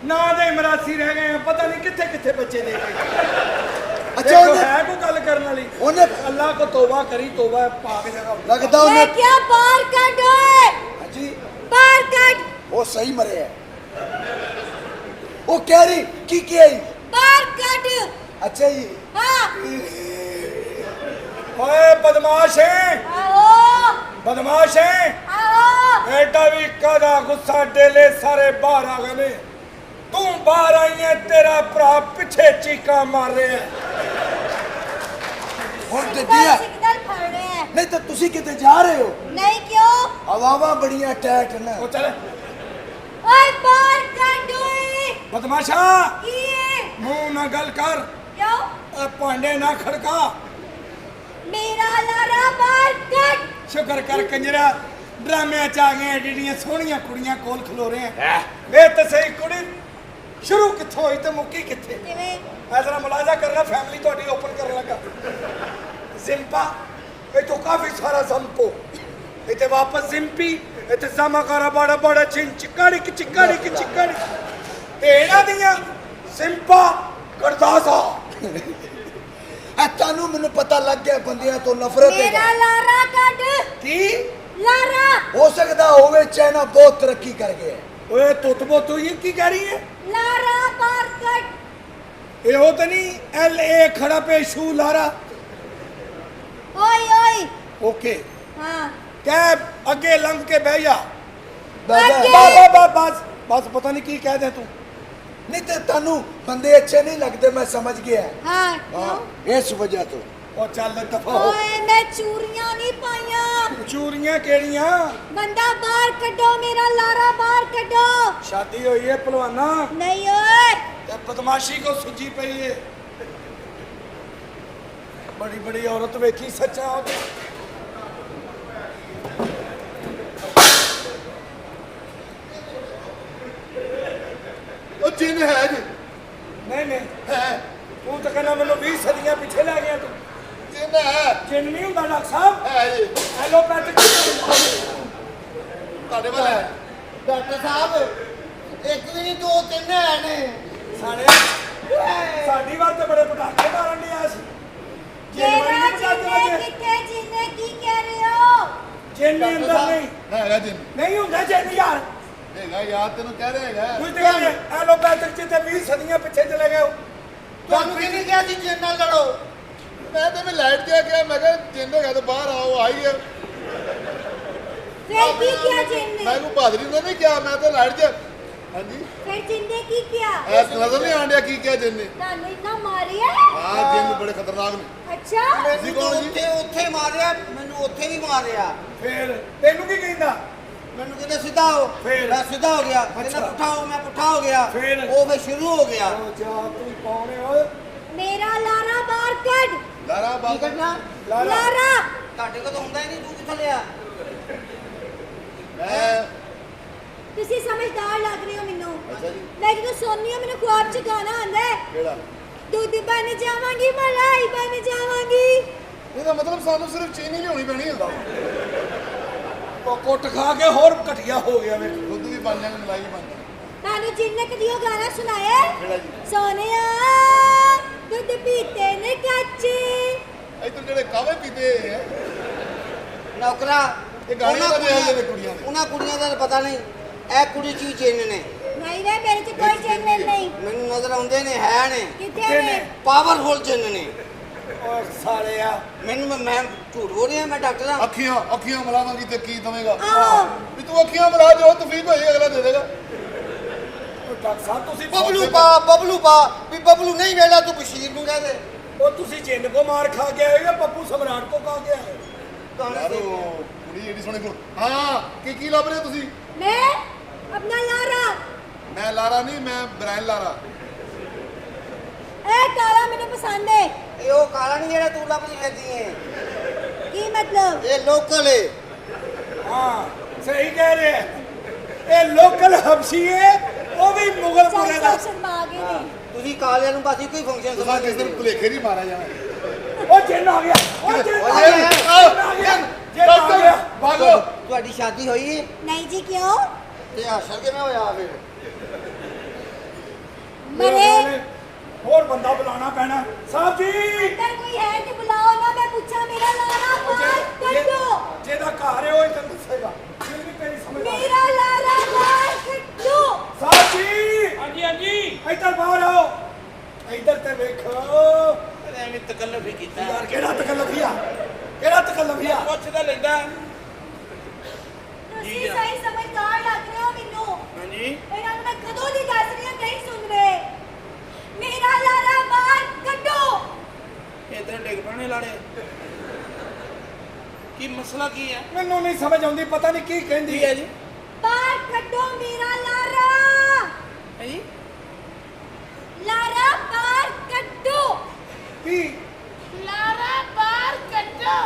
ना दे मरासी रह गए हैं, पता नहीं किथे किथे बच्चे दे गए। अच्छा है कोई गल करने वाली? अल्लाह को तौबा करी, तौबा पाक जगह लगदा ये क्या बाहर कट है? जी बाहर कट। वो सही मरे है। वो कह रही की क्या है? बाहर कट। अच्छा जी। हाँ। ओए बदमाश है, आओ बदमाश है। आओ। बेटा भी कदा गुस्सा डेले सारे बाहर आ गए ने। तू बाहर आई है, तेरा भरा पिछे चीका मार रहे हैं। और दिया सिग्नल फड़ रहे हैं। नहीं तो तुसी किते जा रहे हो? नहीं क्यों? हवावा बढ़िया टैट ना। ओ चल ओए बाहर कट ओए। बदमाशा, ये मुंह ना गल कर, क्यों? भांडे ना खड़का। मेरा लारा बाहर कट। शुक्र कर कंजरा, ड्रामे च आ गए, एडियां सोहणियां कुड़ियां कोल खलो रहे हैं। वे तो सही कुड़ी शुरू कित्थों होई ते मुक्की कित्थे? किवें? मैं जरा मुलाजा करना, फैमिली थोड़ी ओपन करने लगा। जिम्पा ये तो काफी सारा जंपो, इते वापस जिम्पी, इते समाकारा बड़ा बड़ा चिकाड़ी की चिकाड़ी की चिकाड़ी ते एना दियां सिंपा करदासा। तानू मैनू पता लग गया बंदियां तो नफरत है। मेरा लारा कट। की लारा हो सकता होवे चाइना बहुत तरक्की कर गया। ओए तुतबो तू ये की कह रही है? लारा बाहर कट। ये हो तो नहीं LA खड़ा पे शू लारा। ओए ओए। ओके हाँ। कैब अगे लंघ के बह जा। आगे। बस बस पता नहीं की कह दे तू। नहीं तो तानू बंदे अच्छे नहीं लगते, मैं समझ गया। हाँ हाँ इस वजह तो। और चल दफा हो। ओए मैं चूड़ियां नहीं पाया। चूरियां केड़ियां? बंदा बाहर कटो, मेरा लारा बाहर कटो। शादी हुई है पहलवाना, नहीं ओए। ते बदमाशी को सुजी पई है। बड़ी बड़ी औरत वेखी सच्चा हो तो। जिन है जी। नहीं नहीं है तू तो कहना मैंने 20 सदियां पीछे ले गया तू। जिन है जिन नहीं हुंदा डॉक्टर साहब। है जी। एलोपैथिक ਤੁਹਾਡੇ ਵੱਲ ਹੈ ਡਾਕਟਰ ਸਾਹਿਬ ਇੱਕ ਵੀ ਨਹੀਂ ਦੋ ਤਿੰਨ ਹੈ ਨੇ साढ़े साडी बार तो बड़े पटाखे मारन लिया सी। मेरा जिन्ने किथे जिन्ने की कह रहे हो? जिन नहीं अंदर नहीं ਹੈਗਾ ਜਿਨ नहीं हुंदा जिन यार। ਹੈਗਾ ਯਾਰ ਤੈਨੂੰ ਕਹਿ ਰਿਹਾ ਹੈਗਾ कुछ तो एलोपैथिक च ते 20 सदियां पीछे चले गए हो। ਤੁਹਾਨੂੰ ਕਿਹਨੇ ਕਿਹਾ ਸੀ ਜਿਨ ਨਾਲ ਲੜੋ ਮੈਂ ਤਾਂ ਮੈਂ ਲਾਈਟ ਤੇ ਗਿਆ ਮੈਂ ਕਿਹਾ ਜਿੰਨ ਹੈਗਾ ਤਾਂ ਬਾਹਰ ਆਓ ਆਈ ਹੈ फिर की किया जिन्ने? ਮੈਂ ਕੋ ਬਹਾਦਰੀ ਨੇ ਨਹੀਂ ਕਿਹਾ ਮੈਂ ਤਾਂ ਲਾਈਟ 'ਚ ਹਾਂਜੀ फिर जिन्ने की किया? ਐਸ ਨਜ਼ਰ ਨਹੀਂ ਆਂਡਿਆ ਕੀ ਕਿਹਾ ਜਿੰਨ ਨੇ ਤੁਹਾਨੂੰ ਇੰਨਾ ਮਾਰਿਆ? ਹਾਂ ਜਿੰਨ ਬੜੇ ਖਤਰਨਾਕ ਨੇ ਅੱਛਾ। ਤੁਸੀਂ ਕੌਣ ਜੀ ਉੱਥੇ ਮਾਰਿਆ ਮੈਨੂੰ ਉੱਥੇ ਵੀ ਮਾਰਿਆ फिर तेनू की कहंदा? ਮੈਨੂੰ ਕਹਿੰਦੇ ਸਿੱਧਾ ਹੋ ਫਿਰ? ਮੈਂ ਸਿੱਧਾ ਹੋ ਗਿਆ ਕਹਿੰਦਾ ਅੱਛਾ। ਪੁੱਠਾ ਹੋ ਮੈਂ ਪੁੱਠਾ ਹੋ ਗਿਆ ਫਿਰ? ਉਹ ਫਿਰ ਸ਼ੁਰੂ ਹੋ ਗਿਆ ओ जा तू कौन है ओए? मेरा लारा बाहर कट। ਲਾਰਾ ਕੀ ਬਾਬਾ ਕਰਨਾ लारा लारा ਤੁਹਾਡੇ ਕੋਲ ਤਾਂ ਹੁੰਦਾ ਹੀ ਨਹੀਂ ਤੂੰ ਕਿੱਥੋਂ ਲਿਆ ਮੈਂ ਤੁਸੀਂ ਸਮਝਦਾਰ ਲੱਗ ਰਹੇ ਹੋ ਮੈਨੂੰ। ਅੱਛਾ ਜੀ ਮੈਂ ਜਦੋਂ ਸੋਨੀ ਹਾਂ ਮੈਨੂੰ ਖੁਆਬ ਚ ਗਾਣਾ ਆਉਂਦਾ ਹੈ, ਕਿਹੜਾ ਦੁੱਧ ਬਣ ਜਾਵਾਂਗੀ ਮਲਾਈ ਬਣ ਜਾਵਾਂਗੀ। ਇਹਦਾ ਮਤਲਬ ਸਾਨੂੰ ਸਿਰਫ ਚੀਨੀ ਲਿਆਉਣੀ ਪੈਣੀ ਹੁੰਦਾ तो कुट खा के होर घटिया हो गया वे। ਦੁੱਧ ਵੀ ਬਣ ਜਾਣਾ ਮਲਾਈ ਵੀ ਬਣ ਜਾਣੀ ਤੁਹਾਨੂੰ ਜਿੰਨੇ ਕਦੀ ਉਹ ਗਾਣਾ ਸੁਣਾਇਆ ਹੈ? ਕਿਹੜਾ ਜੀ ਸੋਨਿਆ ਦੁੱਧ ਪੀਤੇ ਨੇ ਕੱਚੇ। ਇੱਧਰ ਜਿਹੜੇ ਕਾਵੇ ਪੀਤੇ ਆ ਨੌਕਰਾ ਇਹ ਗਾਣੇ ਉਹਨਾਂ ਤਾਂ ਇਹੋ ਜਿਹੇ ਕੁੜੀਆਂ ਦੇ ਉਹਨਾਂ ਕੁੜੀਆਂ ਦਾ ਤਾਂ ਪਤਾ ਨਹੀਂ ਇਹ ਕੁੜੀ ਚੀਜ਼ ਚੇਨ ਨੇ ਨਹੀਂ ਵੇ ਮੇਰੇ ਚ ਕੋਈ ਚੈਨਲ ਨਹੀਂ। ਮੈਨੂੰ ਨਜ਼ਰ ਆਉਂਦੇ ਨੇ ਹੈ ਨੇ ਕਿੱਥੇ ਨੇ? ਪਾਵਰਫੁਲ ਚੇਨ ਨੇ और साले आ ਮੈਨੂੰ ਮੈਂ ਝੂਠ ਬੋਲ ਰਿਹਾ ਮੈਂ ਡਾਕਟਰ ਹਾਂ ਅੱਖੀਆਂ ਮਲਾਵਾਂਗੀ ਤੇ ਕੀ ਦਵੇਂਗਾ ਆਹ ਵੀ ਤੂੰ ਅੱਖੀਆਂ ਮਲਾ ਜੋ ਤਫੀਕ ਹੋਈ ਅਗਲਾ ਦੇ ਦੇਗਾ डॉक्टर साहब तुसी ਬਬਲੂ ਪਾ ਵੀ ਬਬਲੂ ਨਹੀਂ ਵੇਲਾ ਤੂੰ ਬਸ਼ੀਰ ਨੂੰ ਕਹਿ ਦੇ ओ तुसी जिन को मार खा के आए हो या पप्पू सम्राट को खा के आए हो? ਯਾਰ ਉਹ ਕੁੜੀ ਏਡੀ ਸੋਹਣੀ ਕੋਲ ਹਾਂ ਕੀ ਲੱਭ ਰਹੇ ਹੋ ਤੁਸੀਂ ਮੈਂ ਆਪਣਾ ਲਾਰਾ। ਮੈਂ ਲਾਰਾ ਨਹੀਂ ਮੈਂ ਬ੍ਰਾਇਨ ਲਾਰਾ ਇਹ ਕਾਲਾ ਮੈਨੂੰ ਪਸੰਦ ਹੈ। ਇਹ ਉਹ ਕਾਲਾ ਨਹੀਂ ਜਿਹੜਾ ਤੂੰ ਲੱਭਦੀ ਫਿਰਦੀ ਹੈ ਕੀ ਮਤਲਬ? ਇਹ ਲੋਕਲ ਹੈ हाँ सही कह रहे हैं। ये लोकल हबशी है वो भी मुगल पुरे का। शर्मा आ गए ने। ਤੁਸੀਂ ਕਾਲਿਆਂ ਨੂੰ ਬਾਕੀ ਕੋਈ ਫੰਕਸ਼ਨ ਤੁਸੀਂ ਕਿਸ ਦਿਨ ਭੁਲੇਖੇ ਨਹੀਂ ਮਾਰਿਆ ਜਾਣਾ ओ जिन आ गया ओ जिन आ ओए, गया ओए, जिन आ गया जिन आ गया ਭਾਗੋ ਤੁਹਾਡੀ ਸ਼ਾਦੀ ਹੋਈ ਹੈ ਨਹੀਂ ਜੀ ਕਿਉਂ? ਤੇ ਹਾਸਲ ਕਿਵੇਂ ਹੋਇਆ ਫਿਰ परे ਹੋਰ ਬੰਦਾ ਬੁਲਾਉਣਾ ਪੈਣਾ ਸਾਹਿਬ ਜੀ अंदर कोई है कि बुलाओ ना मैं पूछा मेरा लारा बाहर कड्डो ਜਿਹਦਾ ਘਰ ਹੈ ਉਹ ਇੱਥੇ ਦੱਸੇਗਾ ਫਿਰ ਵੀ ਤੇਰੀ ਸਮਝ ਆ मेरा लारा बाहर कड्डो ਸਾਹਿਬ ਜੀ ਹਾਂਜੀ ਹਾਂਜੀ ਇੱਧਰ ਬਾਹਰ ਆਓ ਇੱਧਰ ਤੇ ਵੇਖੋ ਐਵੇਂ ਤਕੱਲਫ ਹੀ ਕੀਤਾ ਯਾਰ ਕਿਹੜਾ ਤਕੱਲਫੀਆ ਕਿਹੜਾ ਤਕੱਲਫੀਆ ਪੁੱਛਦਾ ਲੈਂਦਾ ਤੁਸੀਂ ਸਹੀ ਸਮਝਦਾਰ ਲੱਗ ਰਹੇ ਹੋ ਮੈਨੂੰ ਹਾਂਜੀ ਇਹਨਾਂ ਨੂੰ ਮੈਂ ਕਦੋਂ ਦੀ ਦੱਸ ਰਹੀ ਹਾਂ ਨਹੀਂ ਸੁਣ ਰਹੇ ਮੇਰਾ ਲਾਰਾ ਬਾਹਰ ਕੱਢੋ ਇਧਰ ਡਿੱਗ ਪੈਣੇ ਲਾੜੇ ਕੀ ਮਸਲਾ ਕੀ ਹੈ ਮੈਨੂੰ ਨਹੀਂ ਸਮਝ ਆਉਂਦੀ ਪਤਾ ਨਹੀਂ ਕੀ ਕਹਿੰਦੀ ਕੀ ਹੈ ਜੀ ਬਾਹਰ ਕੱਢੋ ਮੇਰਾ ਲਾਰਾ ਹੈ ਜੀ ਲਾਰਾ ਬਾਹਰ ਕੱਢੋ ਕੀ ਲਾਰਾ ਬਾਹਰ ਕੱਢੋ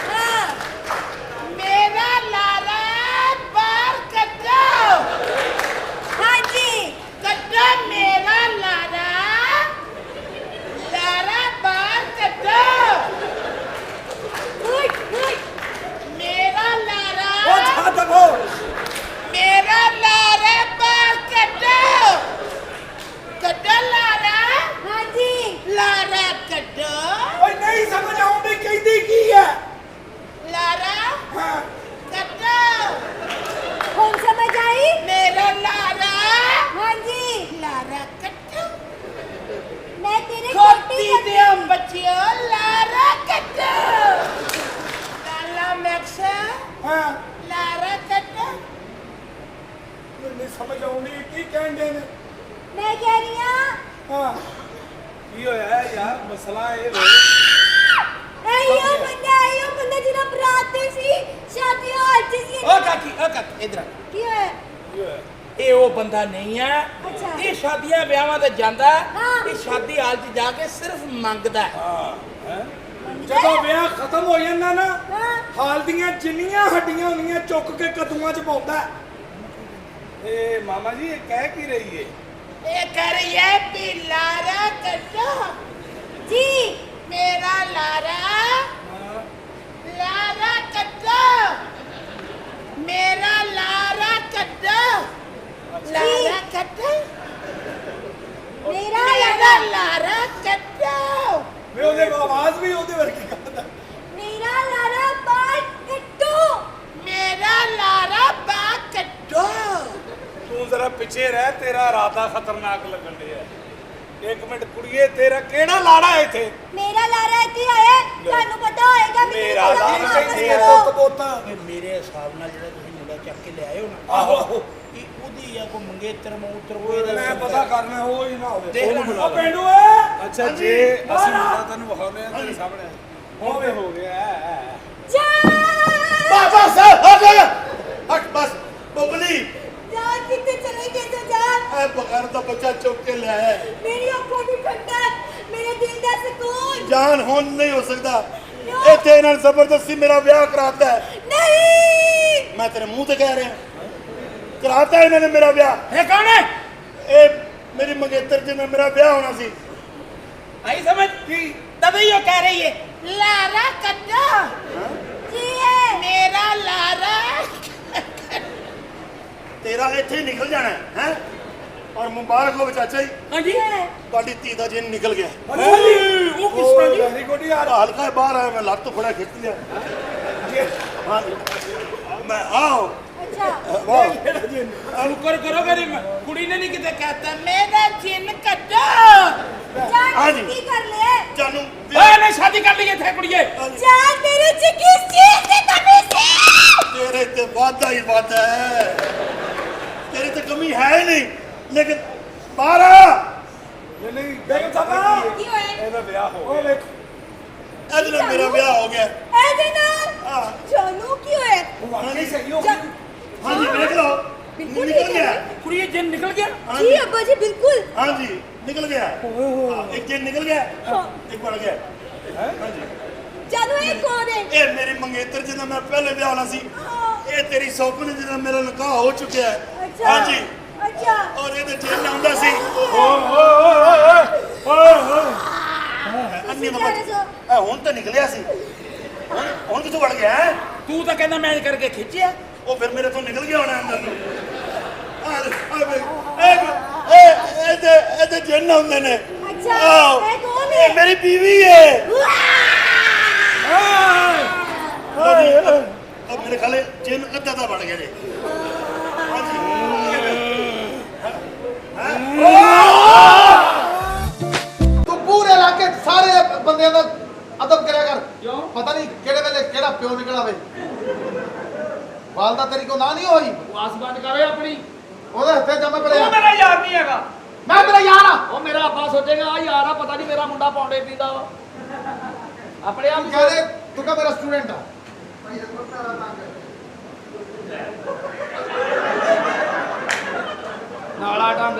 ਹਾਂ ਮੇਰਾ ਲਾਰਾ ਬਾਹਰ ਕੱਢੋ ਹਾਂਜੀ ਕੱਢੋ ਮੇਰਾ ਲਾਰਾ ਲਾਰਾ ਬਾਹਰ ਕੱਢੋ ਮੇਰਾ ਲਾਰਾ ਉਹ ਛੱਡ ਦਵੋ ਮੇਰਾ ਲਾਰਾ ਬਾਹਰ ਕੱਢੋ ਕੱਢੋ ਲਾਰਾ ਹਾਂਜੀ ਲਾਰਾ ਕੱਢੋ ਓਏ ਨਹੀਂ ਸਮਝ ਆਉਂਦੀ ਕਹਿੰਦੀ ਕੀ ਹੈ ਲਾਰਾ ਹਾਂ ਕੱਢੋ ਹੁਣ ਸਮਝ ਆਈ ਮੇਰਾ ਲਾਰਾ ਹਾਂਜੀ ਲਾਰਾ ਕੱਢੋ ਮੈਂ ਤੇਰੇ ਖੋਟੀ ਦੇ ਬੱਚਿਓ ਲਾਰਾ ਕੱਢੋ ਲਾਲਾ ਮੈਕਸ ਹਾਂ ਲਾਰਾ ਕੱਢੋ ਮੈਨੂੰ ਨਹੀਂ ਸਮਝ ਆਉਂਦੀ ਕੀ ਕਹਿੰਦੇ ਨੇ ਮੈਂ ਕਹਿ ਰਹੀ ਹਾਂ ਹਾਂ ਕੀ ਹੋਇਆ ਹੈ ਯਾਰ ਮਸਲਾ ਇਹ ਵੇ ਆਇਓ ਬੰਦਾ ਜਿਹੜਾ ਬਰਾਤ ਤੇ ਸੀ ਸ਼ਾਦੀ ਹਾਲ ਚ ਸੀ ਉਹ ਕਾਕੀ ਇਧਰ ਕੀ ਹੋਇਆ ਇਹ ਉਹ ਬੰਦਾ ਨਹੀਂ ਹੈ ਅੱਛਾ। ਇਹ ਸ਼ਾਦੀਆਂ ਵਿਆਹਾਂ ਤੇ ਜਾਂਦਾ ਹਾਂ। ਇਹ ਸ਼ਾਦੀ ਹਾਲ 'ਚ ਜਾ ਕੇ ਸਿਰਫ ਮੰਗਦਾ ਜਦੋਂ ਵਿਆਹ ਖਤਮ ਹੋ ਜਾਂਦਾ ਨਾ ਹਾਂ ਹਾਲ ਦੀਆਂ ਜਿੰਨੀਆਂ ਹੱਡੀਆਂ ਹੁੰਦੀਆਂ ਚੁੱਕ ਕੇ ਕਦੂਆਂ 'ਚ ਪਾਉਂਦਾ ਇਹ ਮਾਮਾ ਜੀ ਇਹ ਕਹਿ ਕੀ ਰਹੀ ਏ ਇਹ ਕਹਿ ਰਹੀ ਹੈ ਵੀ ਲਾਰਾ ਕੱਢੋ ਜੀ ਮੇਰਾ ਲਾਰਾ ਲਾਰਾ ਕੱਢੋ ਮੇਰਾ ਲਾਰਾ ਕੱਢੋ ਲਾਰਾ ਕੱਢੋ ਮੇਰਾ ਲਾਰਾ ਕੱਢੋ ਵੇ ਉਹਦੇ ਆਵਾਜ਼ ਵੀ ਉਹਦੇ ਵਰਗੀ ਕਰਦਾ ਮੇਰਾ ਲਾਰਾ ਬਾਹਰ ਕੱਢੋ ਮੇਰਾ ਲਾਰਾ ਬਾਹਰ ਕੱਢੋ ਤੂੰ ਜ਼ਰਾ ਪਿੱਛੇ ਰਹਿ ਤੇਰਾ ਇਰਾਦਾ ਖਤਰਨਾਕ ਲੱਗਣ ਡਿਆ ਇੱਕ ਮਿੰਟ ਕੁੜੀਏ ਤੇਰਾ ਕਿਹੜਾ ਲਾੜਾ ਹੈ ਇੱਥੇ ਮੇਰਾ ਲਾਰਾ ਇੱਥੇ ਆਇਆ ਤੁਹਾਨੂੰ ਪਤਾ ਹੋਏਗਾ ਮੇਰਾ ਲਾਰਾ ਕਹਿੰਦੀ ਹੈ ਕਰੋ। ਪੁੱਤ ਬੋਤਾ ਇਹ ਮੇਰੇ ਹਿਸਾਬ ਨਾਲ ਜਿਹੜਾ ਤੁਸੀਂ ਮੁੰਡਾ ਚੱਕ ਕੇ ਲਿਆਏ ਹੋ ਨਾ ਆਹੋ ਆਹੋ ਇਹ ਉਹਦੀ ਆ ਕੋ ਮੰਗੇਤਰ ਮੂਤਰ ਕੋਈ ਇਹਦਾ ਮੈਂ ਪਤਾ ਕਰਨਾ ਉਹ ਹੀ ਨਾ ਹੋਵੇ ਦੇਖ ਲੈ। ਉਹ ਪਿੰਡੂ ਏ ਅੱਛਾ ਜੇ ਅਸੀਂ ਮੁੰਡਾ ਤੈਨੂੰ ਵਿਖਾਉਂਦੇ ਆ ਤੇਰੇ ਸਾਹਮਣੇ ਹੋਵੇ ਹੋ ਗਿਆ ਜਾ ਬਸ ਹਟ ਜਾ ਹਟ ਬਸ ਬਬਲੀ ਜਾ ਕਿੱਥੇ ਚਲੇ ਗਏ ਤੋ ਜਾ ਐ ਬਗੈਰ ਦਾ ਬੱਚਾ ਚੁੱਕ ਕੇ ਲਿਆਇਆ ਮੇਰੀ ਅੱਖੋਂ ਦੀ ਠੰਡਕ ਮੇਰੇ ਦਿਲ ਦਾ ਸਕੂਨ ਜਾਨ ਹੁਣ ਨਹੀਂ ਹੋ ਸਕਦਾ ਇੱਥੇ ਇਹਨਾਂ ਨੇ ਜ਼ਬਰਦਸਤੀ ਮੇਰਾ ਵਿਆਹ ਕਰਾਤਾ ਹੈ ਨਹੀਂ ਮੈਂ ਤੇਰੇ ਮੂੰਹ ਤੇ ਕਹਿ ਰਿਹਾ ਕਰਾਤਾ ਇਹਨਾਂ ਨੇ ਮੇਰਾ ਵਿਆਹ ਇਹ ਕੌਣ ਹੈ ਇਹ ਮੇਰੀ ਮੰਗੇਤਰ ਜੀ ਨਾਲ ਮੇਰਾ ਵਿਆਹ ਹੋਣਾ ਸੀ ਆਈ ਸਮਝ ਕੀ ਤभी ਉਹ ਕਹਿ ਰਹੀ ਹੈ ਲਾਰਾ ਕੱਢੋ ਕੀ ਹੈ ਮੇਰਾ ਲਾਰਾ ਤੇਰਾ ਇੱਥੇ ਹੀ ਨਿਕਲ ਜਾਣਾ ਹੈ ਔਰ ਮੁਬਾਰਕ ਹੋ ਚਾਚਾ ਜੀ ਹਾਂਜੀ ਤੁਹਾਡੀ ਧੀ ਦਾ ਜਿੰਨ ਨਿਕਲ ਗਿਆ ਉਹ ਕਿਸ ਤਰ੍ਹਾਂ ਦੀ ਵੈਰੀ ਗੁੱਡ ਯਾਰ ਹਲਕਾ ਬਾਹਰ ਆਇਆ ਮੈਂ ਲੱਤ ਤੋਂ ਫੜਾ ਖਿੱਚ ਲਿਆ ਹਾਂ ਮੈਂ ਆਓ ਅੱਛਾ ਵਾਹ ਸ਼ੁਕਰ ਕਰੋ ਮੇਰੀ ਕੁੜੀ ਨੇ ਨਹੀਂ ਕਿਤੇ ਕਹਿਤਾ ਮੇਰਾ ਜਿੰਨ ਕੱਢੋ ਜਾਨ ਹਾਂਜੀ। ਕੀ ਕਰ ਲਿਆ ਜਾਨੂੰ ਓਏ ਨੇ ਸ਼ਾਦੀ ਕਰ ਲਈ ਇੱਥੇ ਕੁੜੀਏ ਜਾਨ ਤੇਰੇ ਚ ਕਿਸ ਚੀਜ਼ ਦੀ ਕਮੀ ਸੀ ਤੇਰੇ ਤੇ ਵਾਦਾ ਹੀ ਵਾਦਾ ਹੈ ਤੇਰੀ ਤੇ ਕਮੀ ਹੈ ਹੀ ਨਹੀਂ ਲੇਕਿਨ ਬਾਹਰ ਆ ਨਹੀਂ ਬੇਗਮ ਸਾਹਿਬਾ ਕੀ ਹੋਇਆ ਇਹਦਾ ਵਿਆਹ ਹੋ ਉਹ ਵੇਖ ਇਹਦੇ ਨਾਲ ਮੇਰਾ ਵਿਆਹ ਹੋ ਗਿਆ ਇਹਦੇ ਨਾਲ ਹਾਂ ਜਾਨੂ ਕੀ ਹੋਇਆ ਉਹ ਵਾਕਈ ਸਹੀ ਹੋ ਜਾ- ਹਾਂਜੀ ਵੇਖ ਲਓ ਬਿਲਕੁਲ ਨਿਕਲ ਠੀਕ ਗਿਆ ਹੈ। ਕੁੜੀਏ ਜਿੰਨ ਨਿਕਲ ਗਿਆ ਹਾਂਜੀ ਜੀ ਅੱਬਾ ਜੀ ਬਿਲਕੁਲ ਹਾਂਜੀ ਨਿਕਲ ਗਿਆ ਹਾਂ, ਇੱਕ ਜਿੰਨ ਨਿਕਲ ਗਿਆ ਹਾਂ। ਇੱਕ ਬਣ ਗਿਆ ਹਾਂਜੀ ਜਾਨੂ ਇਹ ਕੌਣ ਹੈ ਇਹ ਮੇਰੀ ਮੰਗੇਤਰ ਜਿਹਦਾ ਮੈਂ ਪਹਿਲੇ ਵਿਆਹ ਹੋਣਾ ਸੀ ਹਾਂ। ਇਹ ਤੇਰੀ ਸੌਕਣ ਜਿਹਦਾ ਮੇਰਾ ਨਿਕਾਹ ਹੋ ਚੁੱਕਿਆ ਹੈ ਅੱਛਾ ਹਾਂਜੀ ਅੱਛਾ ਔਰ ਇਹਦੇ ਜੇਲ ਆਉਂਦਾ ਸੀ ਅੰਨੀ ਮਮਾ ਇਹ ਹੁਣ ਤਾਂ ਨਿਕਲਿਆ ਸੀ ਹੁਣ ਕਿੱਥੋਂ ਵੜ ਗਿਆ ਹੈ? ਤੂੰ ਤਾਂ ਕਹਿੰਦਾ ਮੈਂ ਕਰਕੇ ਖਿੱਚਿਆ ਉਹ ਫਿਰ ਮੇਰੇ ਤੋਂ ਨਿਕਲ ਗਿਆ ਹੋਣਾ ਅੰਦਰ ਨੂੰ ਆ ਵੇ ਜਿੰਨ ਆਉਂਦੇ ਨੇ ਅੱਛਾ, ਆਹੋ, ਇਹ ਕੌਣ ਇਹ ਹੈ? ਮੇਰੀ ਬੀਵੀ ਹੈ ਮੇਰੇ ਖਾਲੇ ਜਿੰਨ ਅੱਧਾ ਤਾਂ ਬਣ ਗਏ ਨੇ ਤੂੰ ਪੂਰੇ ਇਲਾਕੇ 'ਚ ਸਾਰੇ ਬੰਦਿਆਂ ਦਾ ਅਦਬ ਕਰਿਆ ਕਰ ਕਿਉਂ ਪਤਾ ਨਹੀਂ ਕਿਹੜੇ ਵੇਲੇ ਕਿਹੜਾ ਪਿਓ ਨਿਕਲ ਆਵੇ ਵਾਲਦਾ ਤੇਰੀ ਕੋ ਨਾ ਨਹੀਂ ਹੋਈ ਬਕਵਾਸ ਬੰਦ ਕਰੇ ਆਪਣੀ। ਉਹਦੇ ਹੱਥੇ ਜਮਾ ਪੜਿਆ ਉਹ ਮੇਰਾ ਯਾਰ ਨਹੀਂ ਹੈਗਾ। ਮੈਂ ਤੇਰਾ ਯਾਰ ਆ ਉਹ ਮੇਰਾ ਅੱਬਾ ਸੋਚੇਗਾ ਆ ਯਾਰ ਆ, ਪਤਾ ਨਹੀਂ ਮੇਰਾ ਮੁੰਡਾ ਪੌਂਡੇ ਪੀਂਦਾ ਵਾ। ਆਪਣੇ ਆਪ ਤੂੰ ਕਹਦੇ ਤੂੰ ਕਹ ਮੇਰਾ ਸਟੂਡੈਂਟ ਆ ਨਾਲਾ ਟੰਗ।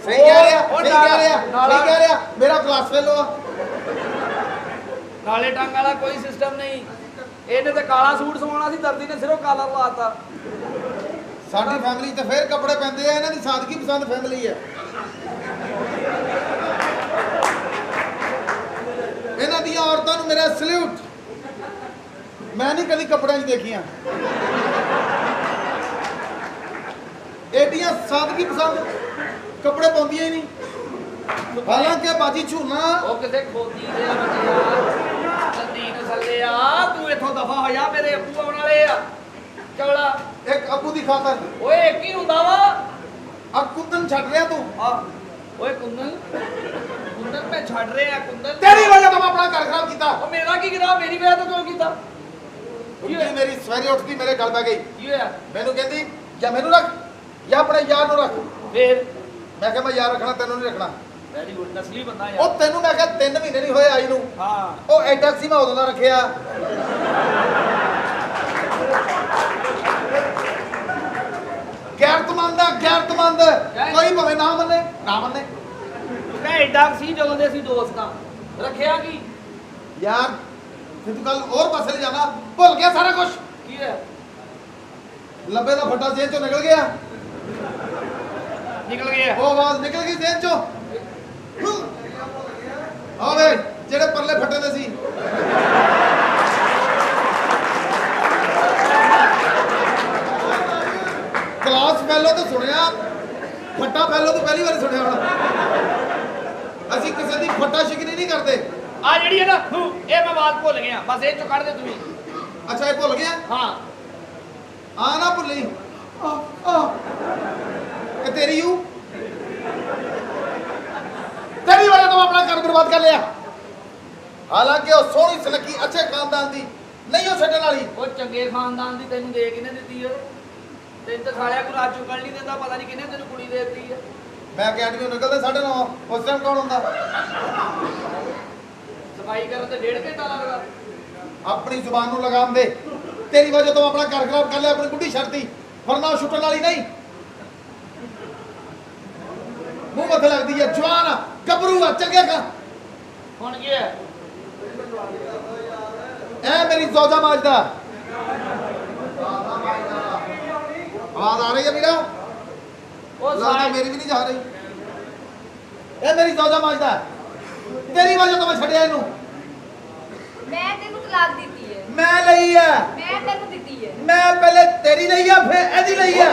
ਸਹੀ ਕਹਿ ਰਿਹਾ ਉਹ ਸਹੀ ਕਹਿ ਰਿਹਾ ਨਾਲਾ- ਸਹੀ ਕਹਿ ਰਿਹਾ ਮੇਰਾ ਕਲਾਸ ਫੈਲੋ ਆ ਨਾਲੇ ਟੰਗ ਵਾਲਾ ਕੋਈ ਸਿਸਟਮ ਨਹੀਂ। ਇਹਨੇ ਤੇ ਕਾਲਾ ਸੂਟ ਸਵਾਉਣਾ ਸੀ, ਦਰਦੀ ਨੇ ਸਿਰੋਂ ਕਾਲਾ ਲਾਤਾ। ਸਾਡੀ ਫੈਮਿਲੀ ਤੇ ਫੇਰ ਕੱਪੜੇ ਪੈਂਦੇ ਆ ਇਹਨਾਂ ਦੀ ਸਾਦਗੀ ਪਸੰਦ ਫੈਮਿਲੀ ਹੈ ਇਹਨਾਂ ਦੀਆਂ ਔਰਤਾਂ ਨੂੰ ਮੇਰਾ ਸਲੂਟ ਮੈਂ ਨਹੀਂ ਕਦੀ ਕੱਪੜਿਆਂ 'ਚ ਦੇਖੀਆਂ ਏਡੀਆਂ ਸਾਦਗੀ ਪਸੰਦ ਕੱਪੜੇ ਪਾਉਂਦੀਆਂ ਹੀ ਨਹੀਂ ਹਾਲਾਂਕਿ ਬਾਜੀ ਝੂਨਾ ਉਹ ਕਿਸੇ ਖੋਦੀ ਦੇ ਆ ਬੱਚਿਆ, ਨਦੀ ਨਸਲੇ ਆ। ਤੂੰ ਇੱਥੋਂ ਦਫਾ ਹੋ ਜਾ, ਮੇਰੇ ਅੱਬੂ ਆਉਣ ਵਾਲੇ ਆ। ਚੌੜਾ ਇੱਕ ਅੱਬੂ ਦੀ ਖਾਤਰ ਓਏ ਇੱਕ ਹੀ ਹੁੰਦਾ ਵਾ। ਆ ਕੁੰਦਨ ਛੱਡ ਰਿਹਾ ਤੂੰ ਆ ਓਏ ਕੁੰਦਨ, ਕੁੰਦਨ ਮੈਂ ਛੱਡ ਰਿਹਾ ਕੁੰਦਨ। ਤੇਰੀ ਵਜ੍ਹਾ ਤੋਂ ਮੈਂ ਆਪਣਾ ਘਰ ਖਰਾਬ ਕੀਤਾ ਉਹ ਮੇਰਾ ਕੀ ਕਰਾ, ਮੇਰੀ ਵਜ੍ਹਾ ਤੋਂ ਕਿਉਂ ਕੀਤਾ? ਉੱਠੀ ਮੇਰੀ ਸਵੇਰੇ ਉੱਠਦੀ ਮੇਰੇ ਗਲ ਪੈ ਗਈ ਕੀ ਹੋਇਆ ਮੈਨੂੰ ਕਹਿੰਦੀ ਜਾਂ ਮੈਨੂੰ ਰੱਖ ਜਾਂ ਆਪਣੇ ਯਾਰ ਨੂੰ ਰੱਖ ਫੇਰ? ਮੈਂ ਕਿਹਾ ਮੈਂ ਯਾਰ ਰੱਖਣਾ ਤੈਨੂੰ ਨਹੀਂ ਰੱਖਣਾ ਵੈਰੀ ਗੁੱਡ, ਨਸਲੀ ਬੰਦਾ ਯਾਰ। ਉਹ ਤੈਨੂੰ ਮੈਂ ਕਿਹਾ 3 ਮਹੀਨੇ ਨਹੀਂ ਹੋਏ ਆਈ ਨੂੰ ਹਾਂ ਉਹ ਐਡਾ ਸੀ ਮੈਂ ਉਦੋਂ ਦਾ ਰੱਖਿਆ ਗੈਰਤਮੰਦ ਕੋਈ ਭਾਵੇਂ ਨਾ ਮੰਨੇ ਮੈਂ ਐਡਾ ਸੀ ਜਦੋਂ ਦੇ ਅਸੀਂ ਦੋਸਤ ਆ। ਰੱਖਿਆ ਕੀ? ਯਾਰ ਫਿਰ ਤੂੰ ਕੱਲ ਹੋਰ ਪਾਸੇ ਲੈ ਜਾਣਾ ਭੁੱਲ ਗਿਆ ਸਾਰਾ ਕੁਝ ਕੀ ਹੈ? ਲੱਭੇ ਦਾ ਫੱਟਾ ਜੇਬ ਚੋਂ ਨਿਕਲ ਗਿਆ ਨਿਕਲ ਗਿਆ। ਉਹ ਆਵਾਜ਼ ਨਿਕਲ ਗਈ ਜੇਬ ਚੋਂ ਆਵੇ ਜਿਹੜੇ ਪਰਲੇ ਫੱਟੇ ਦੇ ਸੀ ਕਲਾਸ ਫੈਲੋ ਤਾਂ ਸੁਣਿਆ ਫੱਟਾ ਫੈਲੋ ਤਾਂ ਪਹਿਲੀ ਵਾਰ ਸੁਣਿਆ ਹੁਣ ਅਸੀਂ ਕਿਸੇ ਦੀ ਫੱਟਾ ਸ਼ਿਕਨੀ ਨਹੀਂ ਕਰਦੇ ਆ ਜਿਹੜੀ ਹੈ ਨਾ ਇਹ ਮੈਂ ਬਾਤ ਭੁੱਲ ਗਿਆ, ਬਸ ਇਹ ਚੋਂ ਕੱਢ ਦੇ ਤੂੰ ਵੀ। ਅੱਛਾ ਇਹ ਭੁੱਲ ਗਿਆ ਹਾਂ ਆ ਨਾ ਭੁੱਲੀ ਇਹ ਤੇਰੀ ਹੂੰ ਤੇਰੀ ਵਜ੍ਹਾ ਤੋਂ ਆਪਣਾ ਘਰ ਬਰਬਾਦ ਕਰ ਲਿਆ ਹਾਲਾਂਕਿ ਉਹ ਸੋਹਣੀ ਸੁਨੱਖੀ ਅੱਛੇ ਖਾਨਦਾਨ ਦੀ ਨਹੀਂ ਉਹ ਛੱਡਣ ਵਾਲੀ ਉਹ ਚੰਗੇ ਖਾਨਦਾਨ ਦੀ ਤੈਨੂੰ ਦੇ ਕਿਹਨੇ ਦਿੱਤੀ ਓਏ? ਤੈਨੂੰ ਤਾਂ ਸਾਲਿਆ ਕੋਈ ਰਾਜੂ ਕੱਢ ਨਹੀਂ ਦਿੰਦਾ, ਪਤਾ ਨਹੀਂ ਕਿਹਨੇ ਤੈਨੂੰ ਕੁੜੀ ਦੇ ਦਿੱਤੀ ਹੈ। ਮੈਂ ਅਕੈਡਮੀ ਨਿਕਲਦੇ 9:30 ਉਸ ਟਾਈਮ ਕੌਣ ਹੁੰਦਾ ਸਫਾਈ ਕਰਨ ਤੇ 1.5 ਘੰਟਾ ਲੱਗਦਾ। ਆਪਣੀ ਜ਼ੁਬਾਨ ਨੂੰ ਲਗਾਮ ਦੇ ਤੇਰੀ ਵਜ੍ਹਾ ਤੋਂ ਆਪਣਾ ਘਰ ਖਰਾਬ ਕਰ ਲਿਆ ਆਪਣੀ ਗੁੱਡੀ ਛੱਡਤੀ ਵਰਨਾ ਉਹ ਛੁੱਟਣ ਵਾਲੀ ਨਹੀਂ ਮੂੰਹ ਮੱਥੇ ਲੱਗਦੀ ਹੈ ਜਵਾਨ ਆ ਗੱਭਰੂ ਆ ਚੰਗੇ ਕਾ ਹੁਣ ਕੀ ਹੈ? ਐ ਮੇਰੀ ਜ਼ੌਜਾ ਮਾਜਦਾ ਆਵਾਜ਼ ਆ ਰਹੀ ਹੈ ਵੀਰਾ ਉਹ ਲੱਗਦਾ ਸਾਰੇ ਮੇਰੀ ਵੀ ਨਹੀਂ ਜਾ ਰਹੀ ਇਹ ਮੇਰੀ ਜ਼ੌਜਾ ਮਾਜਦਾ ਤੇਰੀ ਵਜ੍ਹਾ ਤੋਂ ਮੈਂ ਛੱਡਿਆ ਇਹਨੂੰ ਮੈਂ ਤੈਨੂੰ ਤਲਾਕ ਦਿੱਤੀ ਹੈ। ਮੈਂ ਲਈ ਆ ਮੈਂ ਤੈਨੂੰ ਦਿੱਤੀ ਹੈ। ਮੈਂ ਪਹਿਲੇ ਤੇਰੀ ਲਈ ਆ ਫਿਰ ਇਹਦੀ ਲਈ ਆ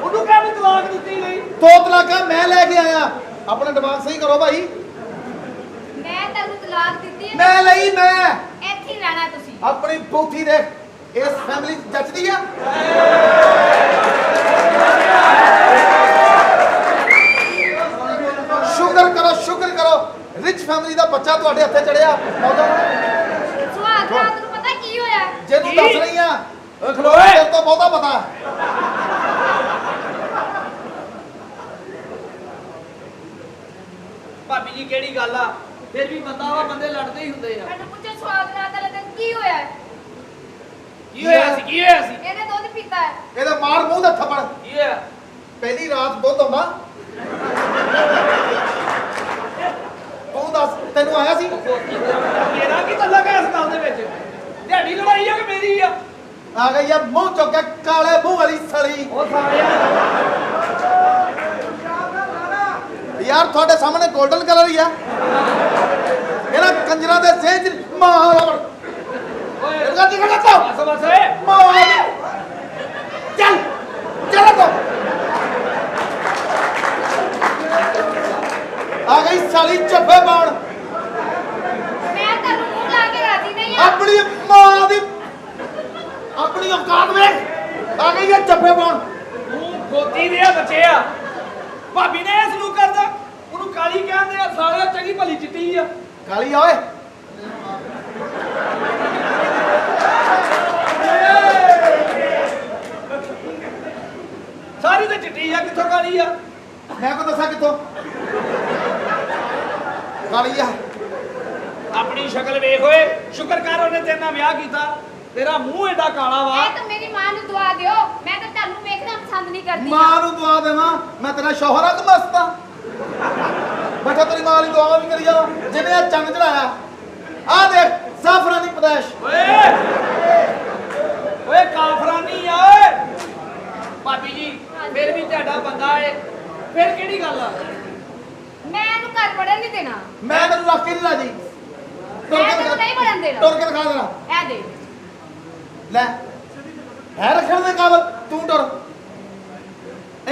ਉਹਨੂੰ ਕਹਿ ਵੀ ਤਲਾਕ ਦਿੱਤੀ ਨਹੀਂ। 2 ਤਲਾਕਾਂ ਮੈਂ ਲੈ ਕੇ ਆਇਆ ਆਪਣਾ ਦਿਮਾਗ ਸਹੀ ਕਰੋ ਭਾਈ ਮੈਂ ਤੈਨੂੰ ਤਲਾਕ ਦਿੱਤੀ ਹੈ। ਮੈਂ ਲਈ ਮੈਂ ਇੱਥੇ ਹੀ ਰਹਿਣਾ ਤੁਸੀਂ। ਆਪਣੀ ਬੂਥੀ ਦੇਖ ਇਸ ਫੈਮਿਲੀ ਜੱਜਦੀ ਆ ਸ਼ੁਕਰ ਕਰੋ ਰਿਚ ਫੈਮਿਲੀ ਦਾ ਬੱਚਾ ਤੁਹਾਡੇ ਹੱਥੇ ਚੜਿਆ ਸੁਹਾਗ ਰਾਤ ਨੂੰ ਪਤਾ ਕੀ ਹੋਇਆ? ਜੇ ਤੂੰ ਦੱਸ ਰਹੀ ਆ ਓਏ ਖਲੋਏ। ਤੇਰੇ ਤੋਂ ਬਹੁਤਾ ਪਤਾ ਭਾਬੀ ਜੀ ਕਿਹੜੀ ਗੱਲ ਆ? ਫਿਰ ਵੀ ਬੰਦਾ ਵਾ, ਬੰਦੇ ਲੜਦੇ ਹੀ ਹੁੰਦੇ ਆ। ਮੈਨੂੰ ਪੁੱਛਿਆ ਸੁਹਾਗ ਰਾਤ ਵਾਲੇ ਦਿਨ ਕੀ ਹੋਇਆ ਹੈ? ਕੀ ਹੋਇਆ ਸੀ? ਕੀ ਹੋਇਆ ਸੀ? ਇਹਨੇ ਦੁੱਧ ਪੀਤਾ ਹੈ। ਇਹਦਾ ਮਾਰ ਮੂੰਹ ਦਾ ਥੱਪੜ ਕੀ ਹੋਇਆ? ਪਹਿਲੀ ਰਾਤ ਬਹੁਤ ਆਉਂਦਾ ਤੂੰ ਦੱਸ ਤੈਨੂੰ ਆਇਆ ਸੀ ਮੇਰਾ ਕੀ ਤੱਲਾ ਗਿਆ ਇਸ ਗੱਲ ਦੇ ਵਿੱਚ? ਤੁਹਾਡੀ ਲੜਾਈ ਆ ਕਿ ਮੇਰੀ ਆ? ਆ ਗਈ ਆ ਮੂੰਹ ਚੁੱਕ ਕੇ ਕਾਲੇ ਮੂੰਹ ਵਾਲੀ ਸਲੀ ਉਹ ਸਾਲਿਆ ਯਾਰ ਤੁਹਾਡੇ ਸਾਹਮਣੇ 골ਡਨ ਕਲਰ ਹੀ ਆ ਇਹਨਾਂ ਕੰਜਰਾਂ ਦੇ ਸੇਜ ਮਾਰ ਓਏ ਇਹਦਾ ਕੀ ਕਰਦਾ ਬਸ ਬਸ ਓਏ। ਮਾਰ ਚੱਲ ਚੱਲ ਆ ਗਈ ਇਹ ਚੱਪੇ ਪਾਉਣ। ਤੂੰ ਗੋਦੀ ਦੇ ਬੱਚੇ ਆ ਭਾਬੀ ਨੇ ਇਸ ਨੂੰ ਕਰਦਾ ਉਹਨੂੰ ਕਾਲੀ ਕਹਿੰਦੇ ਆ ਸਾਲਿਆ ਚੰਗੀ ਭਲੀ ਚਿੱਟੀ ਆ ਕਾਲੀ ਆ ਓਏ। ਸਾਰੀ ਤੇ ਚਿੱਟੀ ਆ ਕਿੱਥੋਂ ਕਾਲੀ ਆ ਮੈਂ ਕੋ ਦੱਸਾਂ ਕਿੱਥੋਂ ਕਾਲੀ ਆ। ਆਪਣੀ ਸ਼ਕਲ ਵੇਖ ਓਏ ਸ਼ੁਕਰ ਕਰ ਉਹਨੇ ਤੇਰੇ ਨਾਲ ਵਿਆਹ ਕੀਤਾ ਤੇਰਾ ਮੂੰਹ ਏਡਾ ਕਾਲਾ ਵਾ ਇਹ ਤਾਂ ਮੇਰੀ ਮਾਂ ਨੂੰ ਦੁਆ ਦਿਓ ਮੈਂ ਤਾਂ ਤੁਹਾਨੂੰ ਵੇਖਣਾ ਪਸੰਦ ਨਹੀਂ ਕਰਦੀ ਮਾਂ ਨੂੰ ਦੁਆ ਦੇਵਾਂ ਮੈਂ ਤੇਰਾ ਸ਼ੌਹਰ ਆ ਕਿ ਮਸਤ ਆ। ਬੈਠਾ ਤੇਰੀ ਮਾਂ ਲਈ ਦੁਆ ਵੀ ਕਰੀ ਜਾ ਜਿਹਨੇ ਆ ਚੰਗ ਚੜਾਇਆ। ਆ ਦੇਖ ਸਾਫਰਾਨੀ ਪਦੈਸ਼। ਓਏ ਕਾਫਰਾਨੀ ਆ ਓਏ ਭਾਬੀ ਜੀ ਫਿਰ ਵੀ ਤੁਹਾਡਾ ਬੰਦਾ ਏ ਫਿਰ ਕਿਹੜੀ ਗੱਲ ਆ ਮੈਂ ਇਹਨੂੰ ਘਰ ਵੜਨ ਨਹੀਂ ਦੇਣਾ ਮੈਂ ਤੈਨੂੰ ਰੱਖ ਕੇ ਨਹੀਂ ਰਾਜੀ। ਮੈਂ ਤੈਨੂੰ ਨਹੀਂ ਵੜਨ ਦੇਣਾ ਟੁਰ ਕੇ ਦਿਖਾ ਦੇਣਾ। ਇਹ ਦੇ ਲੈ ਹੈ ਰੱਖਣ ਦੇ ਕਾਬਲ ਤੂੰ ਟੁਰ।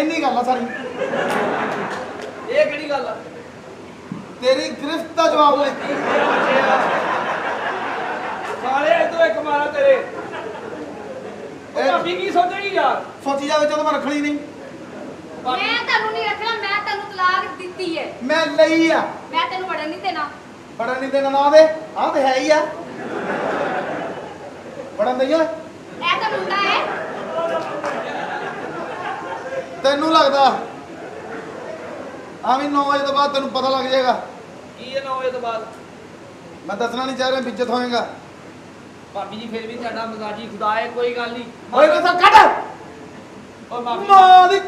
ਇੰਨੀ ਗੱਲ ਆ ਸਾਰੀ। ਇਹ ਕਿਹੜੀ ਗੱਲ ਆ ਤੇਰੀ ਗ੍ਰਿਫਤ ਦਾ ਜਵਾਬ ਲੈ। ਸਾਲੇ ਇਦੋਂ ਇੱਕ ਮਾਰਾ ਤੇਰੇ ਉਹ ਭਾਬੀ ਕੀ ਸੋਚੇਗੀ ਯਾਰ ਸੋਚੀ ਜਾਵੇ ਜਦੋਂ ਮੈਂ ਰੱਖਣੀ ਨਹੀਂ। ਮੈਂ ਤੁਹਾਨੂੰ ਨਹੀਂ ਰੱਖਣਾ ਮੈਂ ਤੁਹਾਨੂੰ ਤਲਾਕ ਦਿੱਤੀ ਹੈ ਮੈਂ ਲਈ ਆ ਮੈਂ ਤੈਨੂੰ ਵੜਨ ਨਹੀਂ ਦੇਣਾ ਬੜਾ ਨਹੀਂ ਦੇਣਾ ਨਾ ਦੇ ਆ ਤੇ ਹੈ ਹੀ ਆ ਬੜਾ ਨਹੀਂ ਓਏ ਇਹ ਤਾਂ ਮੁੰਡਾ ਹੈ ਤੈਨੂੰ ਲੱਗਦਾ ਆ ਵੀ 9 ਵਜੇ ਤੋਂ ਬਾਅਦ ਤੈਨੂੰ ਪਤਾ ਲੱਗ ਜਾਏਗਾ। ਕੀ ਇਹ 9 ਵਜੇ ਤੋਂ ਬਾਅਦ ਮੈਂ ਦੱਸਣਾ ਨਹੀਂ ਚਾਹ ਰਿਹਾ ਇੱਜ਼ਤ ਹੋਏਗਾ। ਭਾਬੀ ਜੀ ਫਿਰ ਵੀ ਤੁਹਾਡਾ ਮਜ਼ਾਜੀ ਖੁਦਾ ਹੈ ਕੋਈ ਗੱਲ ਨਹੀਂ ਓਏ ਰਸਾ ਕੱਢ ਓ ਮਾਫੀ ਮਾਂ ਦੀ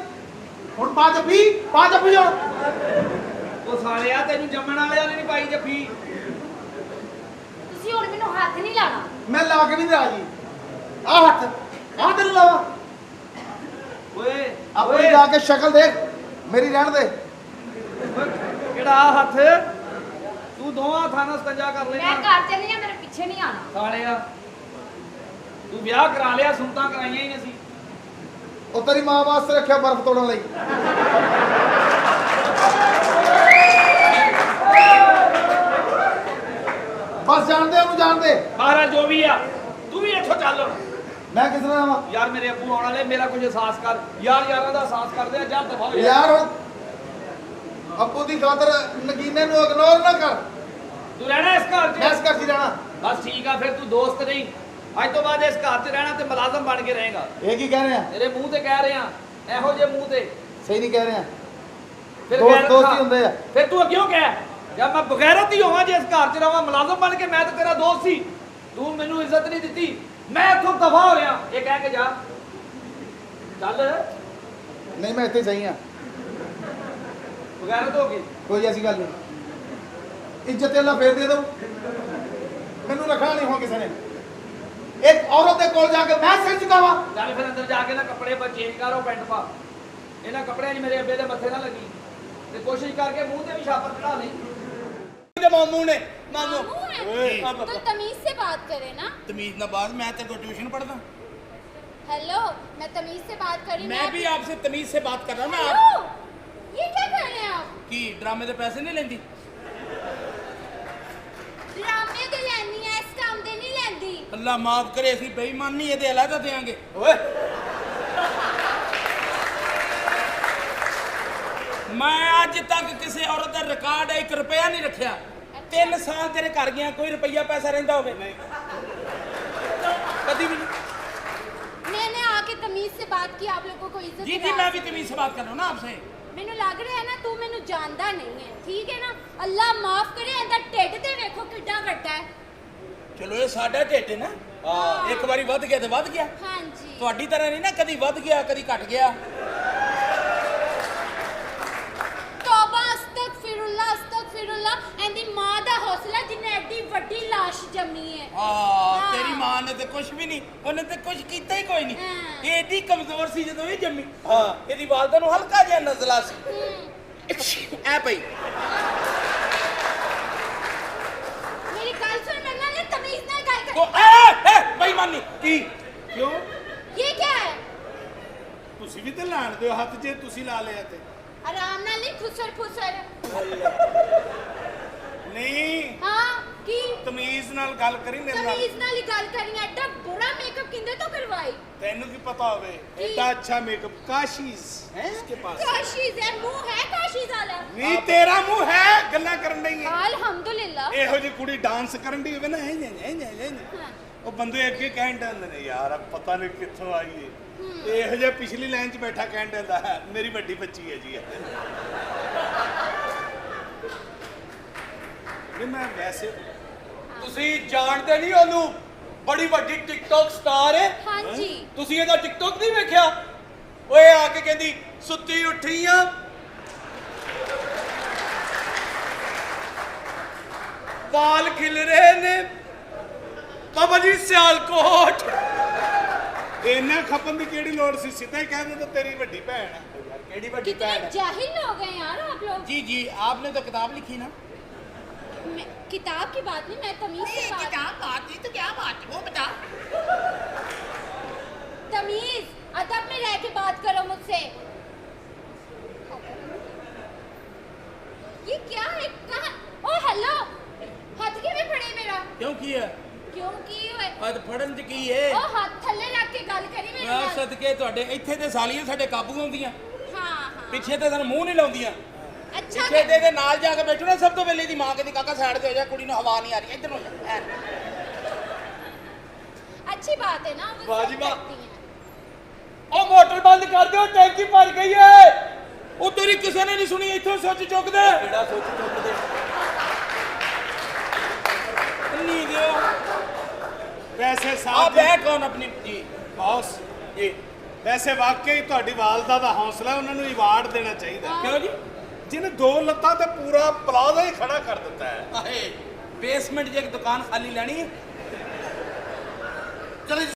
ਹੁਣ ਪਾ ਜੱਫੀ ਹੁਣ। ਉਹ ਸਾਲਿਆ ਤੈਨੂੰ ਜੰਮਣ ਵਾਲਿਆਂ ਨੇ ਨਹੀਂ ਪਾਈ ਜੱਫੀ ਤੁਸੀਂ ਹੁਣ ਮੈਨੂੰ ਹੱਥ ਨਹੀਂ ਲਾਣਾ ਮੈਂ ਲਾ ਕੇ ਵੀ ਨਹੀਂ ਰਾਜੀ। ਆ ਹੱਥ ਆ ਤੈਨੂੰ ਲਾਵਾ ਓਏ ਆਪਣੀ ਜਾ ਕੇ ਸ਼ਕਲ ਦੇਖ ਮੇਰੀ ਰਹਿਣ ਦੇ। ਕਿਹੜਾ ਆਹ ਹੱਥ ਤੂੰ ਦੋਵਾਂ ਥਾਣਾ ਸਕੰਜਾ ਕਰ ਮੈਂ ਲੈਣਾ ਘਰ ਚੱਲੀ ਆ ਮੇਰੇ ਪਿੱਛੇ ਨਹੀਂ ਆਣਾ ਸਾਲਿਆ ਤੂੰ ਵਿਆਹ ਕਰਾ ਲਿਆ ਸੁਣਤਾਂ ਕਰਾਈਆਂ ਹੀ ਨਹੀਂ ਸੀ ਉਹ ਤੇਰੀ ਮਾਂ ਵਾਸਤੇ ਰੱਖਿਆ ਬਰਫ਼ ਤੋੜਨ ਲਈ। ਬਸ ਜਾਣਦੇ ਉਹਨੂੰ ਜਾਣਦੇ। ਮਹਾਰਾਜ ਜੋ ਵੀ ਆ ਤੂੰ ਵੀ ਇੱਥੋਂ ਚੱਲ ਮੈਂ ਕਿਸ ਨਾਲ ਆਵਾਂ ਯਾਰ ਮੇਰੇ ਅੱਬੂ ਆਉਣ ਵਾਲੇ ਮੇਰਾ ਕੁਝ ਅਹਿਸਾਸ ਕਰ ਯਾਰ ਯਾਰਾਂ ਦਾ ਅਹਿਸਾਸ ਕਰਦੇ ਆ ਜਾਂ ਦਫਾ ਹੋ ਜਾ ਯਾਰ ਹੁਣ ਅੱਬੂ ਦੀ ਖਾਤਰ ਨਗੀਨੇ ਨੂੰ ਇਗਨੋਰ ਨਾ ਕਰ। ਤੂੰ ਰਹਿਣਾ ਇਸ ਘਰ ਮੈਂ 'ਚ ਇਸ ਘਰ 'ਚ ਹੀ ਰਹਿਣਾ। ਬਸ ਠੀਕ ਆ ਫਿਰ ਤੂੰ ਦੋਸਤ ਨਹੀਂ ਅੱਜ ਤੋਂ ਬਾਅਦ ਇਸ ਘਰ 'ਚ ਰਹਿਣਾ ਤੇ ਮੁਲਾਜ਼ਮ ਬਣ ਕੇ ਰਹੇਗਾ ਇਹ ਕੀ ਕਹਿ ਰਹੇ ਆ? ਤੇਰੇ ਮੂੰਹ ਤੇ ਕਹਿ ਰਹੇ ਆ ਇਹੋ ਜਿਹੇ ਮੂੰਹ ਤੇ ਸਹੀ ਨਹੀਂ ਕਹਿ ਰਹੇ ਆ। ਫਿਰ ਦੋਸਤ ਗੈਰਤ ਦੋਸਤ ਹੀ ਖਾ। ਹੁੰਦੇ ਆ। ਫਿਰ ਤੂੰ ਅੱਗਿਓਂ ਕਹਿ ਜਦ ਮੈਂ ਬਗੈਰਤ ਹੀ ਹੋਵਾਂ ਜੇ ਇਸ ਘਰ 'ਚ ਰਵਾਂ ਮੁਲਾਜ਼ਮ ਬਣ ਕੇ ਮੈਂ ਤਾਂ ਤੇਰਾ ਦੋਸਤ ਸੀ ਤੂੰ ਮੈਨੂੰ ਇੱਜ਼ਤ ਨਹੀਂ ਦਿੱਤੀ ਮੈਂ ਇੱਥੋਂ ਦਫਾ ਹੋ ਰਿਹਾ ਇਹ ਕਹਿ ਕੇ ਜਾ ਚੱਲ ਨਹੀਂ ਮੈਂ ਇੱਥੇ ਹੀ ਸਹੀ ਆ। ਬਗੈਰਤ ਹੋ ਗਈ ਕੋਈ ਐਸੀ ਗੱਲ ਨਹੀਂ। ਇੱਜ਼ਤ ਅੱਲਾ ਫੇਰ ਦੇ ਦੋ। ਮੈਨੂੰ ਰੱਖਣਾ ਨਹੀਂ ਹੋ ਕਿਸੇ ਨੇ। ਇੱਕ ਔਰਤ ਦੇ ਕੋਲ ਜਾ ਕੇ ਮੈਂ ਸਿਰ ਝੁਕਾਵਾਂ। ਚੱਲ ਫਿਰ ਅੰਦਰ ਜਾ ਕੇ ਨਾ ਕੱਪੜੇ ਚੇਂਜ ਕਰੋ ਪੈਂਟ ਪਾ ਇਹਨਾਂ ਕੱਪੜਿਆਂ 'ਚ ਮੇਰੇ ਅੱਬੇ ਦੇ ਮੱਥੇ ਨਾ ਲੱਗੀ ਤੇ ਕੋਸ਼ਿਸ਼ ਕਰਕੇ ਮੂੰਹ ਤੇ ਵੀ ਛਾਪਰ ਚੜਾ ਲਈ ਮਾਮੂ ਨੇ ਮਾਮੂ तो तमीज से बात करे ना तमीज ना बात मैं तेरे को ट्यूशन पढ़ता हेलो मैं तमीज से बात कर रही मैं भी आपसे तमीज से बात कर रहा हूँ ना हेलो आप ये क्या कर रहे हैं आप की ड्रामे के पैसे नहीं लेंदी ड्रामे दे लैनी है इस काम दे नहीं लैंदी अल्लाह माफ करे असि बेईमान नहीं ये अलग देंगे ओए मैं आज तक किसी औरत का रिकॉर्ड 1 रुपया नहीं रखा 3 साल तेरे घर गया कोई रुपया पैसा रहिंदा होवे कभी भी नहीं मैंने आके तमीज से बात की आप लोगों को इज्जत जी जी मैं भी तमीज से बात कर रहा हूँ ना आपसे ਮੈਨੂੰ ਲੱਗ ਰਿਹਾ ਹੈ ਨਾ ਤੂੰ ਮੈਨੂੰ ਜਾਣਦਾ ਨਹੀਂ ਹੈ ਠੀਕ ਹੈ ਨਾ ਅੱਲਾ ਮਾਫ ਕਰੇ ਇਹਦਾ ਢਿੱਡ ਤੇ ਵੇਖੋ ਕਿੱਡਾ ਵੱਡਾ ਹੈ ਚਲੋ ਇਹ ਸਾਡਾ ਢਿੱਡ ਹੈ ਨਾ ਇੱਕ ਵਾਰੀ ਵੱਧ ਗਿਆ ਤੇ ਵੱਧ ਗਿਆ ਹਾਂਜੀ ਤੁਹਾਡੀ ਤਰ੍ਹਾਂ ਨਹੀਂ ਨਾ ਕਦੀ ਵੱਧ ਗਿਆ ਕਦੀ ਘਟ ਗਿਆ ਤੌਬਾ ਅਸਤਗਫਿਰullah ਇਹਦੀ ਮਾਂ ਦਾ ਹੌਸਲਾ ਜਿੰਨੇ ਐਡੀ ਵੱਡੀ ਲਾਸ਼ ਜੰਮੀ ਹੈ ਹਾਂ ਤੇਰੀ ਮਾਂ ਨੇ ਤੇ ਕੁਝ ਵੀ ਨਹੀਂ ਉਹਨੇ ਤੇ ਕੁਝ ਕੀਤਾ ਹੀ ਕੋਈ ਨਹੀਂ ਹਾਂ। ਇਹ ਏਡੀ ਕਮਜ਼ੋਰ ਸੀ ਜਦੋਂ ਇਹ ਜੰਮੀ ਹਾਂ ਇਹਦੀ ਵਾਲਦਾ ਨੂੰ ਹਲਕਾ ਜਿਹਾ ਨਜ਼ਲਾ ਸੀ ਐ ਪਈ ਮੇਰੀ ਗੱਲ ਸੁਣ ਮੇਰੇ ਨਾਲ ਤਮੀਜ਼ ਨਾਲ ਗੱਲ ਕਰ ਉਹ ਐ ਬੇਈਮਾਨੀ ਕੀ ਕਿਉਂ ਇਹ ਕੀ ਹੈ ਤੁਸੀਂ ਵੀ ਤੇ ਲਾਣ ਦਿਓ ਹੱਥ ਜੇ ਤੁਸੀਂ ਲਾ ਲਿਆ ਤੇ ਆਰਾਮ ਨਾਲ ਨਹੀਂ ਖੁਸਰ ਨਹੀਂ ਹਾਂ ਕੀ ਤਮੀਜ਼ ਨਾਲ ਗੱਲ ਕਰੀ ਮੇਰੇ ਨਾਲ ਤਮੀਜ਼ ਨਾਲ ਹੀ ਗੱਲ ਕਰਨੀ ਹੈ। ਐਡਾ ਬੁਰਾ ਮੇਕਅਪ ਕਿੰਦੇ ਤੋਂ ਕਰਵਾਈ? ਤੈਨੂੰ ਕੀ ਪਤਾ ਹੋਵੇ ਐਡਾ ਅੱਛਾ ਮੇਕਅਪ ਕਾਸ਼ੀਜ਼ ਹੈ ਇਸਕੇ ਪਾਸ ਕਾਸ਼ੀਜ਼ ਹੈ, ਮੂੰਹ ਹੈ ਕਾਸ਼ੀਜ਼ ਵਾਲਾ। ਨਹੀਂ ਤੇਰਾ ਮੂੰਹ ਹੈ ਗੱਲਾਂ ਕਰਨ ਨਹੀਂ ਹੈ ਅਲਹਮਦੁਲਿਲਾ। ਇਹੋ ਜਿਹੀ ਕੁੜੀ ਡਾਂਸ ਕਰਨ ਦੀ ਹੋਵੇ ਨਾ ਹਾਂ। ਉਹ ਬੰਦੇ ਅੱਗੇ ਕਹਿਣ ਦਿੰਦੇ ਨੇ ਯਾਰ ਪਤਾ ਨਹੀਂ ਕਿੱਥੋਂ ਆਈ ਏ ਇਹੋ ਜਿਹਾ ਪਿਛਲੀ ਲਾਈਨ 'ਚ ਬੈਠਾ ਕਹਿਣ ਦਿੰਦਾ ਹੈ ਮੇਰੀ ਵੱਡੀ ਬੱਚੀ ਹੈ ਜੀ ਨਹੀਂ ਮੈਂ ਵੈਸੇ ਤੁਸੀਂ ਜਾਣਦੇ ਨਹੀਂ ਉਹਨੂੰ, ਬੜੀ ਵੱਡੀ ਟਿਕਟੌਕ ਸਟਾਰ ਹੈ। ਹਾਂਜੀ। ਤੁਸੀਂ ਇਹਦਾ ਟਿਕਟੌਕ ਨਹੀਂ ਵੇਖਿਆ? ਓਏ ਆ ਕੇ ਕਹਿੰਦੀ ਸੁੱਤੀ ਉੱਠੀ ਆ, ਵਾਲ ਖਿਲ ਰਹੇ ਨੇ, ਬਾਬਾ ਜੀ ਸਿਆਲਕੋਟ। ਇੰਨਾ ਖਪਨ ਦੀ ਕਿਹੜੀ ਲੋੜ ਸੀ ਸਿੱਧਾ ਹੀ ਕਹਿ ਦਿੰਦਾ ਤੇਰੀ ਵੱਡੀ ਭੈਣ ਹੈ ਕਿਹੜੀ ਵੱਡੀ कितने ਭੈਣ ਹੈ? जाहिल हो गए यार आप लोग। जी जी आपने तो किताब लिखी ना? किताब की बात नहीं, मैं तमीज से बात। बात नहीं तो क्या बात वो बता। तमीज अदब में रह के बात करो मुझसे। ये क्या है? कहाँ? ओ हेलो, हाथ के में पड़े मेरा। क्यों किया? क्योंकि ਅੱਜ ਫੜਨ ਚ ਕੀ ਏ? ओ हाथ थल्ले रख के गल करी मेरे ਮੈਂ नाल। ਸਦਕੇ ਤੁਹਾਡੇ ਇੱਥੇ ਤੇ ਸਾਲੀਆਂ ਸਾਡੇ ਕਾਬੂ ਆਉਂਦੀਆਂ, हाँ हाँ। ਪਿੱਛੇ ਤੇ ਸਾਨੂੰ ਮੂੰਹ ਨਹੀਂ ਲਾਉਂਦੀਆਂ। अच्छा ਪਿੱਛੇ ਦੇ ਨਾਲ ਜਾ ਕੇ ਬੈਠੋ ਨਾ, ਸਭ ਤੋਂ ਪਹਿਲੇ ਦੀ ਮਾਂ ਕਹਿੰਦੀ ਕਾਕਾ ਸਾਈਡ ਤੇ ਹੋ ਜਾ, ਕੁੜੀ ਨੂੰ ਹਵਾ ਨਹੀਂ ਆ ਰਹੀ, ਇੱਧਰ ਹੋ ਜਾ। अच्छी बात है ना, वो वाह सब जी वाह। करती हैं। ਉਹ ਮੋਟਰ ਬੰਦ ਕਰ ਦਿਓ, ਟੈਂਕੀ ਭਰ ਗਈ ਏ। ਉਹ ਤੇਰੀ ਕਿਸੇ ਨੇ ਨਹੀਂ ਸੁਣੀ, ਇੱਥੋਂ ਸੱਚ ਚੁੱਕਦੇ ਕਿਹੜਾ ਸੋਚ ਚੁੱਕਦੇ? ਨਹੀਂ ਦਿਓ ਵੈਸੇ ਆ ਸਾਹਿਬ ਬੈਠ ਕੌਣ ਆਪਣੀ ਜੀ ਬੌਸ ਜੀ ਵੈਸੇ ਵਾਕਈ ਤੁਹਾਡੀ ਵਾਲਦਾ ਦਾ ਹੌਸਲਾ ਉਹਨਾਂ ਨੂੰ ਅਵਾਰਡ ਦੇਣਾ ਚਾਹੀਦਾ ਕਿਉਂ ਜੀ? ਜਿਹਨੇ ਦੋ ਲੱਤਾਂ ਤੇ ਪੂਰਾ ਪਲਾਜ਼ਾ ਹੀ ਖੜਾ ਕਰ ਦਿੱਤਾ ਹੈ ਆਹੇ ਬੇਸਮੈਂਟ 'ਚ ਇੱਕ ਦੁਕਾਨ ਖਾਲੀ ਲੈਣੀ ਹੈ। ਚਲੋ ਜੀ